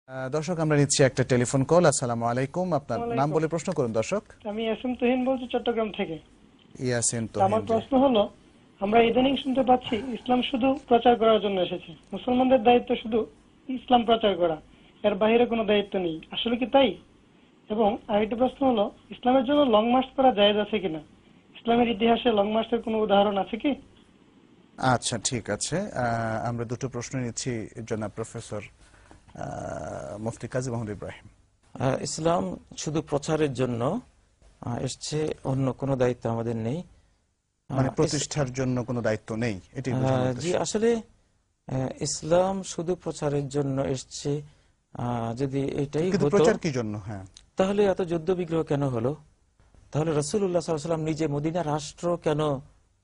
দর্শক আমরা নিচ্ছি একটা টেলিফোন কল। আসসালামু আলাইকুম, আপনার নাম বলে প্রশ্ন করুন দর্শক। আমি ইয়াসিন তুহিন বলছি চট্টগ্রাম থেকে। ইয়াসিন আমার তোহিন জি। প্রশ্ন হলো, আমরা ইদানিং শুনতে পাচ্ছি ইসলাম শুধু প্রচার করার জন্য এসেছে, মুসলমানদের দায়িত্ব শুধু ইসলাম প্রচার করা, এর বাইরে কোনো দায়িত্ব নেই, আসলে কি তাই? এবং আরেকটা প্রশ্ন হলো, ইসলামের জন্য লং মার্চ করা জায়েজ আছে কিনা? ইসলামের ইতিহাসে লং মার্চের কোনো উদাহরণ আছে কি? আচ্ছা ঠিক আছে, আমরা দুটো প্রশ্ন নিচ্ছি জনাব প্রফেসর মুফতি কাজী মোহাম্মদ ইব্রাহিম। ইসলাম শুধু প্রচারের জন্য এসছে, অন্য কোনো দায়িত্ব আমাদের নেই। মানে প্রতিষ্ঠার জন্য কোনো দায়িত্ব নেই, এটি বোঝানোর জি, উদ্দেশ্য। আসলে ইসলাম শুধু প্রচারের জন্য এসছে, যদি এটাই কিন্তু হতো প্রচার কি জন্য? হ্যাঁ, তাহলে এত যুদ্ধ বিগ্রহ কেন হলো? তাহলে রাসূলুল্লাহ সাল্লাল্লাহু আলাইহি ওয়াসাল্লাম নিজে মদিনা রাষ্ট্র কেন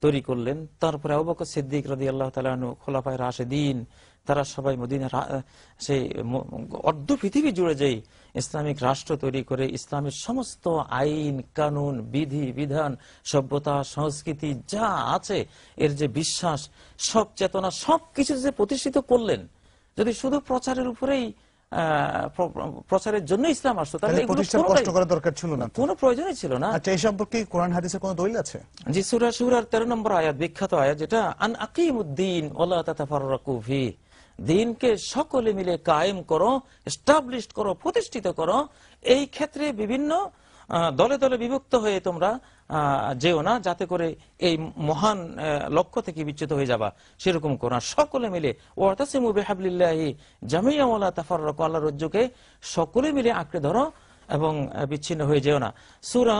তৈরি করলেন? তারপরে আবু বকর সিদ্দিক রাদিয়াল্লাহু তাআলা আনহু, খোলাফায়ে রাশেদিন, তারা সবাই মদিনা সেই অর্ধ পৃথিবী জুড়ে যেই ইসলামিক রাষ্ট্র তৈরি করে ইসলামের সমস্ত আইন কানুন বিধি বিধান সভ্যতা সংস্কৃতি যা আছে এর যে বিশ্বাস সব চেতনা সবকিছু যে প্রতিষ্ঠিত করলেন, যদি শুধু প্রচারের উপরেই প্রচারের জন্য ইসলাম আসতো তাহলে প্রতিষ্ঠার কষ্ট করা দরকার ছিল না, কোনো প্রয়োজনই ছিল না। আচ্ছা, এই সম্পর্কে কোরআন হাদিসে কোনো দলিল আছে? জি, সূরা শুরার 13 নম্বর আয়াত, বিখ্যাত আয়াত, যেটা আন আকিমুদ্দিন ওয়ালা তাতাফাররাকু ফি, দ্বীনকে সকলে মিলে কায়েম করো, এস্টাবলিশ করো, প্রতিষ্ঠিত করো। এই ক্ষেত্রে বিভিন্ন দলে দলে বিভক্ত হয়ে তোমরা যেও না, যাতে করে এই মহান লক্ষ্য থেকে বিচ্যুত হয়ে যাবা, সেরকম করো না। সকলে মিলে ওয়াতাসিমু বিহাবলিল্লাহি জামিআ ওয়ালা তাফাররাকু, আল্লাহর রজ্জুকে সকলে মিলে আঁকড়ে ধরো এবং বিচ্ছিন্ন হয়ে যেও না। সূরা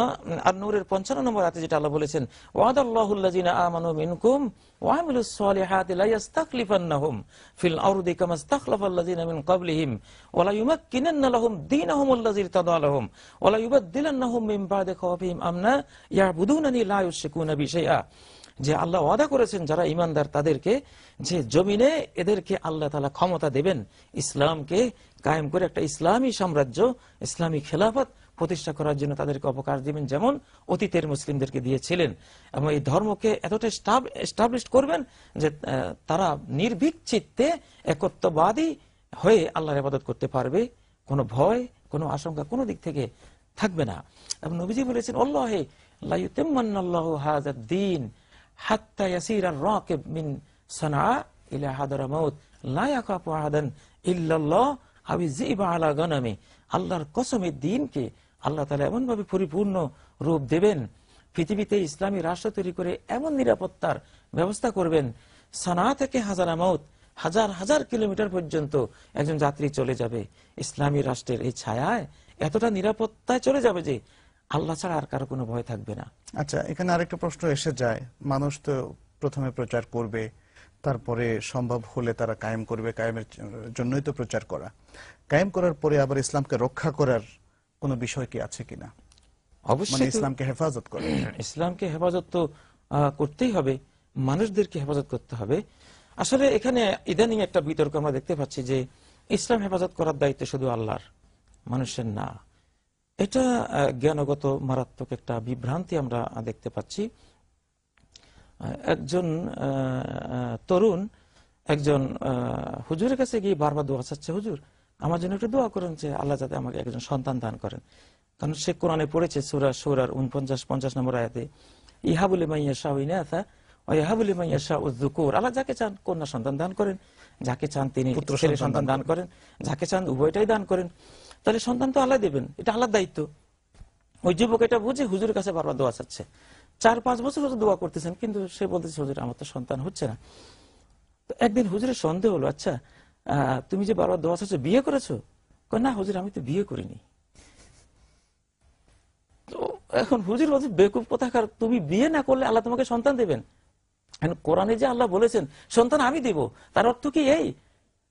আন-নূরের 55 নম্বর আয়াতে যেটা আল্লাহ বলেছেন, ওয়াদাল্লাহুল্লাযিনা আমানু মিনকুম ওয়া আমিলুস সলিহাতি লা ইস্তাখলিফান্নাহুম ফিল আরদি কামা ইস্তাখলাফাল্লাযিনা মিন ক্বাবলিহিম ওয়া লা ইউমাক্কিনান্না লাহুম দীনাহুমুল্লাযী ইরতাদা লাহুম ওয়া লা ইউবাদদিলান্নাহুম মিন বা'দি খাওফিহিম আমনা ইয়াবুদুনানি লা ইউশরিকুনা বি শাইআ। যে আল্লাহ ওয়াদা করেছেন যারা ঈমানদার তাদেরকে, যে জমিনে এদেরকে আল্লাহ তাআলা ক্ষমতা দেবেন ইসলামকে কায়েম করে একটা ইসলামী সাম্রাজ্য, ইসলামী খেলাফত প্রতিষ্ঠা করার জন্য তাদেরকে অবকাশ দিবেন, যেমন অতীতের মুসলিমদেরকে দিয়েছিলেন। এবং এই ধর্মকে এতটা এস্টাবলিশ করবেন যে তারা নির্ভীক চিত্তে একত্ববাদী হয়ে আল্লাহর ইবাদত করতে পারবে, কোনো ভয় কোনো আশঙ্কা কোনো দিক থেকে থাকবে না। এবং নবীজি বলেছেন, আল্লাহে লা ইউতিম্মান্নাল্লাহু হাযাদ দ্বীন হাত্তা ইয়াসিরার রাকিব মিন সানআ ইলা হাদরামাউত লা ইয়াখাফু আহাদান ইল্লাল্লাহ আবি যিবা আলা গানামি। আল্লাহর কসম, এই দ্বীনকে আল্লাহ তাআলা এমন ভাবে পরিপূর্ণ রূপ দেবেন, পৃথিবীতে ইসলামী রাষ্ট্র তৈরি করে এমন নিরাপত্তার ব্যবস্থা করবেন, সানা থেকে হাজারামাউত হাজার হাজার কিলোমিটার পর্যন্ত একজন যাত্রী চলে যাবে ইসলামী রাষ্ট্রের এই ছায়ায়, এতটা নিরাপত্তায় চলে যাবে যে আল্লাহ ছাড়া আর কারো কোনো ভয় থাকবে না। আচ্ছা, এখানে আরেকটা প্রশ্ন এসে যায়, মানুষ তো প্রথমে প্রচার করবে, তারপরে সম্ভব হলে তারা কায়েম করবে, কায়েমের জন্যই তো প্রচার করা। কায়েম করার পরে আবার ইসলামকে রক্ষা করার কোনো বিষয় কি আছে কিনা? অবশ্যই ইসলামকে হেফাজত করে, ইসলামকে হেফাজত তো করতেই হবে, মানুষদেরকে হেফাজত করতে হবে। আসলে এখানে ইদানিং একটা বিতর্ক আমরা দেখতে পাচ্ছি যে ইসলাম হেফাজত করার দায়িত্ব শুধু আল্লাহর, মানুষের না। এটা জ্ঞানগত মারাত্মক একটা বিভ্রান্তি আমরা দেখতে পাচ্ছি। একজন তরুণ একজন হুজুরের কাছে গিয়ে বারবার দোয়া চাচ্ছে, হুজুর আমার জন্য একটু দোয়া করেন যে আল্লাহ যাতে আমাকে একজন সন্তান দান করেন। কারণ সে কোরআনে পড়েছে সূরা শুরার 49-50 নম্বর আয়াতে, ইহাবু লিমান ইয়াশাউ ইনাসা ওয়া ইয়াহাবু লিমান ইয়াশাউ যুকুর। আল্লাহ যাকে চান কন্যা সন্তান দান করেন, যাকে চান তিনি ছেলে সন্তান দান করেন, যাকে চান উভয়টাই দান করেন। তাহলে সন্তান তো আল্লাহ দেবেন, এটা আল্লাহর দায়িত্ব। ওই যুবক এটা বুঝে হুজুরের কাছে বারবার দোয়া চাচ্ছে, 4-5 বছর হুজুর দোয়া করতেছেন, কিন্তু সে বলতেছে, হুজুর আমার তো সন্তান হচ্ছে না। তো একদিন হুজুরের সন্দেহ হলো, আচ্ছা তুমি যে বারবার দোয়া চাচ্ছ বিয়ে করেছো? না হুজুর আমি তো বিয়ে করিনি। তো এখন হুজুর বলছে, বেকুব কোথাকার, তুমি বিয়ে না করলে আল্লাহ তোমাকে সন্তান দেবেন? এখন কোরআনে যে আল্লাহ বলেছেন সন্তান আমি দিব, তার অর্থ কি এই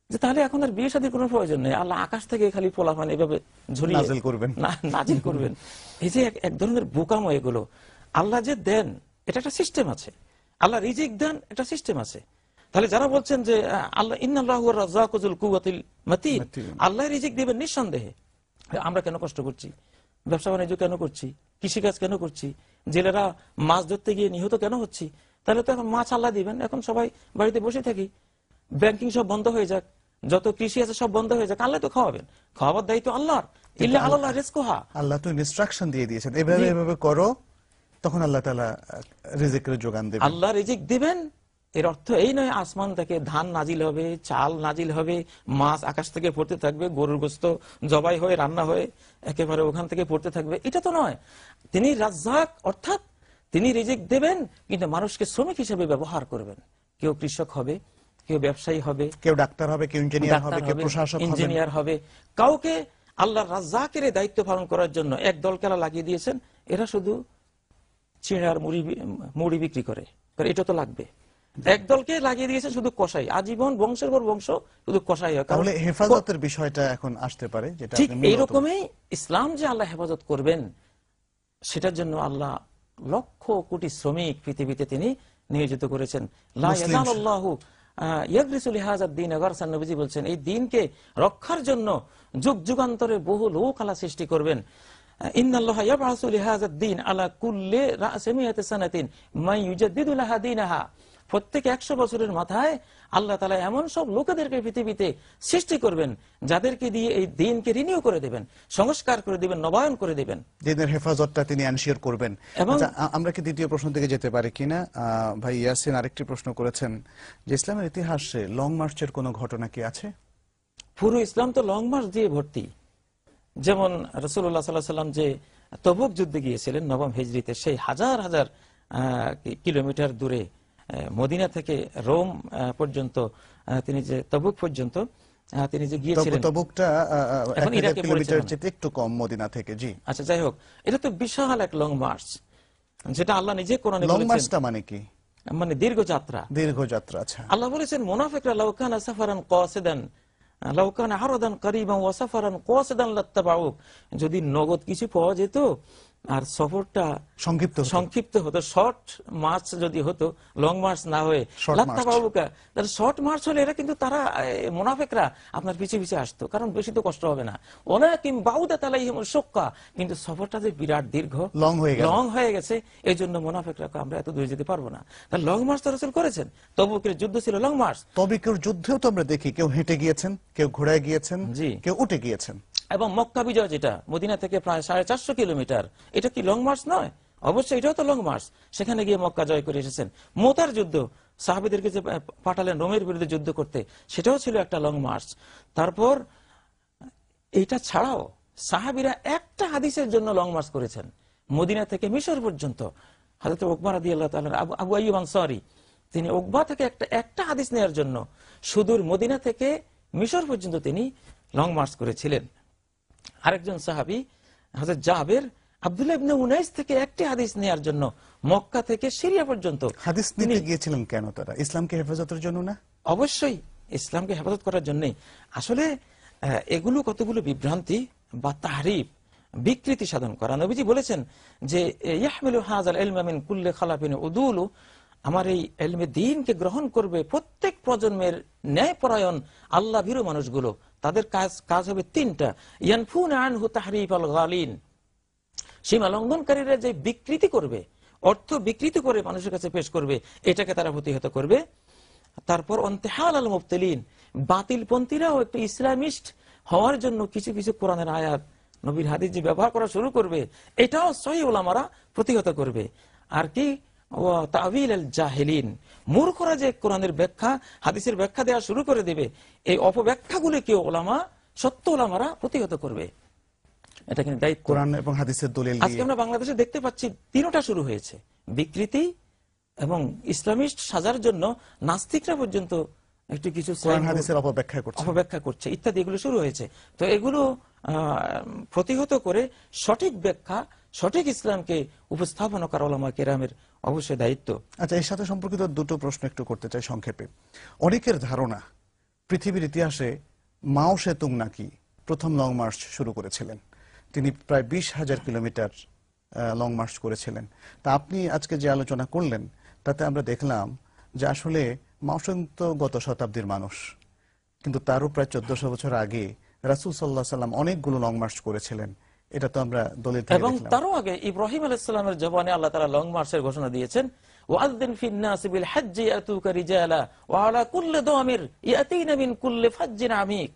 যে তাহলে এখন আর বিয়ে শাদীর কোনো প্রয়োজন নেই, আল্লাহ আকাশ থেকে খালি পোলাপান এভাবে ঝুলিয়ে নাজিল করবেন? এই যে এক ধরনের বোকামো এগুলো। আল্লাহ যে দেন এটা একটা সিস্টেম আছে, আল্লাহ রিজিক দেন এটা সিস্টেম আছে। তাহলে যারা বলছেন যে আল্লাহ ইন্নাল্লাহু রাজ্জাকু যুল কুওয়াতিল মাতিন, আল্লাহ রিজিক দিবেন নিঃসন্দেহে, আমরা কেন কষ্ট করছি? ব্যবসা বাণিজ্য কেন করছি? কৃষিকাজ কেন করছি? জেলেরা মাছ ধরতে গিয়ে নিহত কেন হচ্ছি? তাহলে তো এখন মাছ আল্লাহ দিবেন, এখন সবাই বাড়িতে বসে থাকি, ব্যাংকিং সব বন্ধ হয়ে যাক, যত কৃষি আছে সব বন্ধ হয়ে যাক, আল্লাহ তো খাওয়াবেন, খাওয়াবার দায়িত্ব আল্লাহর। ইল্লা আল্লাহ রিজকুহা, আল্লাহ তো ইনস্ট্রাকশন দিয়ে দিয়েছেন এভাবে এভাবে করো, তখন আল্লাহ তাআলা রিজিকের যোগান দেবেন। আল্লাহ রিজিক দিবেন। এর অর্থ এই নয় আসমান থেকে ধান নাজিল হবে, চাল নাজিল হবে, মাছ আকাশ থেকে পড়তে থাকবে, গরুর গোস্ত জবাই হয়ে রান্না হয়ে একেবারে ওখান থেকে পড়তে থাকবে, এটা তো নয়। তিনি রাজ্জাক, অর্থাৎ তিনি রিজিক দেবেন, কিন্তু মানুষকে শ্রমিক হিসেবে ব্যবহার করবেন। কেউ কৃষক হবে, কেউ ব্যবসায়ী হবে, কেউ ডাক্তার হবে, কেউ ইঞ্জিনিয়ার হবে, কেউ প্রশাসক হবে, ইঞ্জিনিয়ার হবে। কাউকে আল্লাহ রাজ্জাকের এই দায়িত্ব পালন করার জন্য এক দলকে আল্লাহ লাগিয়ে দিয়েছেন, এরা শুধু চিড়ার মুড়ি বিক্রি করে, এটা তো লাগবে। একদলকে লাগিয়ে দিয়েছেন শুধু কসাই, আজীবন বংশের পর বংশ শুধু কসাই হয়। তাহলে হেফাজতের বিষয়টা এখন আসতে পারে, যেটা ঠিক এইরকমই ইসলাম যে আল্লাহ হেফাজত করবেন, সেটার জন্য আল্লাহ লক্ষ কোটি শ্রমিক পৃথিবীতে তিনি নিয়োজিত করেছেন। লা ইয়াজালুল্লাহু ইয়াগরিসু লিহাযাদ দ্বীন গারসান, নবীজি বলছেন এই দ্বীনকে রক্ষার জন্য যুগ যুগান্তরে বহু লোক আল্লাহ সৃষ্টি করবেন। ইন্নাল্লাহা ইয়াবআসু লিহাযাদ দ্বীন আলা কুল্লি রা'সি মিয়াতি সানাতিন মান ইউজাদ্দিদু লাহা দীনাহা। প্রত্যেক 100 বছরের মাথায় আল্লাহ তাআলা এমন সব লোকেদেরকে পৃথিবীতে সৃষ্টি করবেন যাদেরকে দিয়ে এই দ্বীনকে রিনিউ করে দিবেন, সংস্কার করে দিবেন, নবায়ন করে দিবেন, দ্বীনের হেফাজতটা তিনি এনশিওর করবেন। আচ্ছা, আমরা কি দ্বিতীয় প্রশ্ন থেকে যেতে পারি কিনা? ভাই ইয়াসিন আরেকটি প্রশ্ন করেছেন যে ইসলামের ইতিহাসে লং মার্চের কোনো ঘটনা কি আছে? পুরো ইসলাম তো লং মার্চ দিয়ে ভর্তি। যেমন রাসূলুল্লাহ সাল্লাল্লাহু আলাইহি ওয়াসাল্লাম যে তবুক যুদ্ধে গিয়েছিলেন নবম হিজরিতে, সেই হাজার হাজার কিলোমিটার দূরে মদিনা থেকে রোম পর্যন্ত তিনি যে তবুক পর্যন্ত তিনি যে গিয়েছিলেন, তবুকটা 1000 কিলোমিটার চেয়ে একটু কম মদিনা থেকে। জি, আচ্ছা, যাই হোক, এটা তো বিশাল এক লং মার্চ, যেটা আল্লাহ নিজে কোরআনে বলেছেন। লং মার্চটা মানে কি? মানে দীর্ঘ যাত্রা। দীর্ঘ যাত্রা। আচ্ছা, আল্লাহ বলেছেন মুনাফিকরা লাউ কানা সাফারান কাসিদান লাউ কানা আরাদান করিবান ওয়া সাফারান কাসিদান লাত্তাবাউক, যদি নগদ কিছু পাওয়া যেত আর সফরটা সংক্ষিপ্ত হতো, শর্ট মার্চ যদি হতো, লং মার্চ না হয়ে লাত্তাবাউকা, তাহলে শর্ট মার্চ হলে এরা কিন্তু তারা মুনাফিকরা আপনার পিছে পিছে আসতো, কারণ বেশি তো কষ্ট হবে না। ওয়ালাকিন বাউদাত আলাইহিমুশ শুক্কা, কিন্তু সফরটা যে বিরাট দীর্ঘ লং হয়ে গেছে, এই জন্য মুনাফিকরা আমরা এত দূরে যেতে পারবো না। তাহলে লং মার্চ তো রাসূল করেছেন। তবুকের যুদ্ধ ছিল লং মার্চ। তবুকের যুদ্ধেও তো আমরা দেখি কেউ হেঁটে গিয়েছেন, কেউ ঘোড়ায় গিয়েছেন, কেউ উঠে গিয়েছেন। এবং মক্কা বিজয় যেটা মদিনা থেকে প্রায় 450 কিলোমিটার, এটা কি লং মার্চ নয়? অবশ্যই এটাও তো লং মার্চ। সেখানে গিয়ে মক্কা জয় করে এসেছেন। মুতার যুদ্ধ, সাহাবীদেরকে যে পাঠালেন রোমের বিরুদ্ধে যুদ্ধ করতে, সেটাও ছিল একটা লং মার্চ। তারপর এইটা ছাড়াও সাহাবীরা একটা হাদিসের জন্য লং মার্চ করেছেন, মদিনা থেকে মিশর পর্যন্ত। হযরত উকবা রাদিয়াল্লাহু তাআলা, আবু আইয়ুব আনসারী, তিনি উকবা থেকে একটা হাদিস নেওয়ার জন্য সুদূর মদিনা থেকে মিশর পর্যন্ত তিনি লং মার্চ করেছিলেন। আরেকজন সাহাবী হযরত জাবের আব্দুল্লাহ ইবনে উনাইস থেকে একটি হাদিস নেয়ার জন্য মক্কা থেকে সিরিয়া পর্যন্ত হাদিস নিতে গিয়েছিলেন। কেন? তারা ইসলামকে হেফাজতের জন্য না? অবশ্যই ইসলামকে হেফাজত করার জন্যই। আসলে এগুলো কতগুলো বিভ্রান্তি বা তাহরিফ, বিকৃতি সাধন করা। নবীজি বলেছেন যে ইয়াহমিলু হাযাল ইলমা মিন কুল্লি খালাফিন উদুলু, আমার এই ইলমে দ্বীনকে গ্রহণ করবে প্রত্যেক প্রজন্মের ন্যায়পরায়ণ আল্লাহ ভীরু মানুষগুলো। তাদের কাজ হবে 3টা। ইয়ানফুনা আনহু তাহরিফাল গালিন, সীমা লঙ্ঘনকারীরা যে বিকৃতি করবে, অর্থ বিকৃতি করে মানুষের কাছে পেশ করবে, এটাকে তারা প্রতিহত করবে। তারপর ইনতিহাল আল মুবতিলিন, বাতিলপন্থীরাও একটু ইসলামিস্ট হওয়ার জন্য কিছু কিছু কোরআনের আয়াত, নবীর হাদিস যে ব্যবহার করা শুরু করবে, এটাও সহিহ উলামারা প্রতিহত করবে। আর কি তা'ওয়িল আল জাহিলিন, মূর্খরা যে কোরআনের ব্যাখ্যা হাদিসের ব্যাখ্যা দেওয়া শুরু করে দেবে, এই অপব্যাখ্যাগুলিকে ওলামা, সত্য ওলামারা প্রতিহত করবে। এটা কিন্তু দায়িত্ব। কোরআন এবং হাদিসের দলিল দিয়ে আজকে আমরা বাংলাদেশে দেখতে পাচ্ছি 3টা শুরু হয়েছে, বিকৃতি এবং ইসলামিস্ট সাজার জন্য নাস্তিকরা পর্যন্ত একটু কিছু কোরআন হাদিসের অপব্যাখ্যা করছে ইত্যাদি, এগুলো শুরু হয়েছে। তো এগুলো প্রতিহত করে সঠিক ব্যাখ্যা, সঠিক ইসলামকে উপস্থাপন করা ওলামা কেরামের অবশ্যই দায়িত্ব। আচ্ছা, এর সাথে সম্পর্কিত দুটো প্রশ্ন একটু করতে চাই সংক্ষেপে। অনেকের ধারণা পৃথিবীর ইতিহাসে মাও সেতুং নাকি প্রথম লং মার্চ শুরু করেছিলেন। তিনি প্রায় 20,000 কিলোমিটার লং মার্চ করেছিলেন। তা আপনি আজকে যে আলোচনা করলেন তাতে আমরা দেখলাম যে আসলে মাও সেতুং তো গত শতাব্দীর মানুষ, কিন্তু তারও প্রায় 1400 বছর আগে রাসূল সাল্লাল্লাহু আলাইহি ওয়াসাল্লাম অনেকগুলো লং মার্চ করেছিলেন। এটা তো আমরা দলিল থেকে দেখলাম। এবং তারও আগে ইব্রাহিম আলাইহিস সালামের জবানে আল্লাহ তাআলা লং মার্চের ঘোষণা দিয়েছেন, ওয়াযযিন ফিন নাসি বিল হজ্জি ইয়াতুকা রিজালা ওয়া আলা কুল্লি দামির ইয়াতিনা মিন কুল্লি ফাজ্জিন আমিক।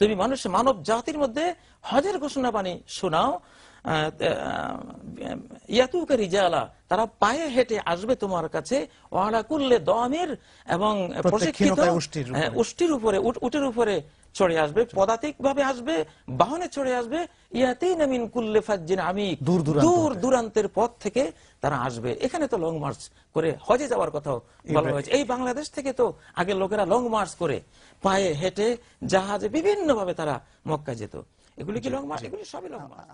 তুমি মানব জাতির মধ্যে হজের ঘোষণা বাণী শোনাও, ইয়াতুকা রিজালা, তারা পায়ে হেঁটে আসবে তোমার কাছে, ওয়া আলা কুল্লি দামির, এবং প্রশিক্ষিত উষ্টির উপরে, উটের উপরে চড়ে আসবে, পদাতিক ভাবে আসবে, বাহনে চড়ে আসবে, ইয়াতিনা মিন কুল্লি ফাজ্জিন আমিক, দূর দূরান্তের পথ থেকে তারা আসবে। এখানে তো লং মার্চ করে হজে যাওয়ার কথাও বলা হয়েছে। এই বাংলাদেশ থেকে তো আগে লোকেরা লং মার্চ করে পায়ে হেঁটে জাহাজে বিভিন্ন ভাবে তারা মক্কা যেত। এগুলি কি লং মার্চ? এগুলি সবই লং মার্চ।